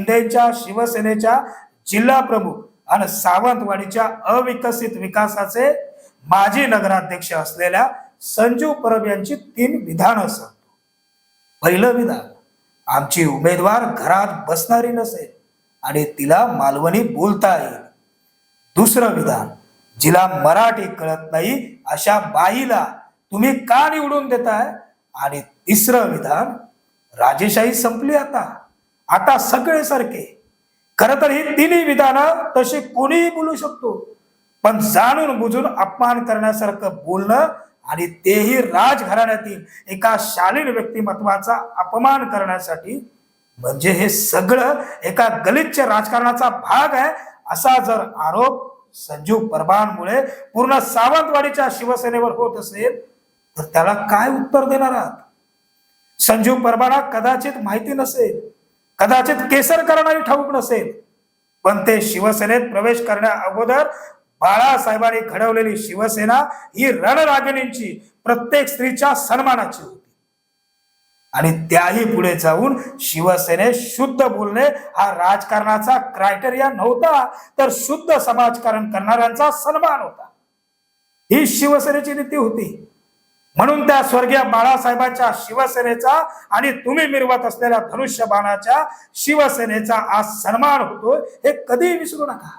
शिंदेच्या शिवसेनेच्या जिल्हा प्रमुख आणि सावंतवाडीच्या अविकसित विकासाचे माजी नगराध्यक्ष असलेल्या संजू परब यांची 3 विधानं सांगतो. पहिलं विधान, आमची उमेदवार घरात बसणारी नसेल आणि तिला मालवणी बोलता येईल. दुसरं विधान, जिला मराठी कळत नाही अशा बाईला तुम्ही का निवडून देताय. आणि तिसरं विधान, राजेशाही संपली आता सगळे सारखे. खरं तर ही तिन्ही विधानं तशी कोणीही बोलू शकतो, पण जाणून बुजून अपमान करण्यासारखं बोलणं आणि तेही राजघराण्यातील एका शालीन व्यक्तिमत्वाचा अपमान करण्यासाठी, म्हणजे हे सगळं एका गलिच्छ राजकारणाचा भाग आहे असा जर आरोप संजू परबांमुळे पूर्ण सावंतवाडीच्या शिवसेनेवर होत असेल तर त्याला काय उत्तर देणार आहात. संजू परबांना कदाचित माहिती नसेल, कदाचित केसरकरांनाही ठाऊक नसेल, पण ते शिवसेनेत प्रवेश करण्या अगोदर बाळासाहेबांनी घडवलेली शिवसेना ही रणरागिणींची, प्रत्येक स्त्रीच्या सन्मानाची होती. आणि त्याही पुढे जाऊन शिवसेनेत शुद्ध बोलणे हा राजकारणाचा क्रायटेरिया नव्हता, तर शुद्ध समाजकारण करणाऱ्यांचा सन्मान होता. ही शिवसेनेची नीती होती. म्हणून त्या स्वर्गीय बाळासाहेबांच्या शिवसेनेचा आणि तुम्ही मिरवत असलेल्या धनुष्यबाणाच्या शिवसेनेचा आज सन्मान होतोय हे कधीही विसरू नका.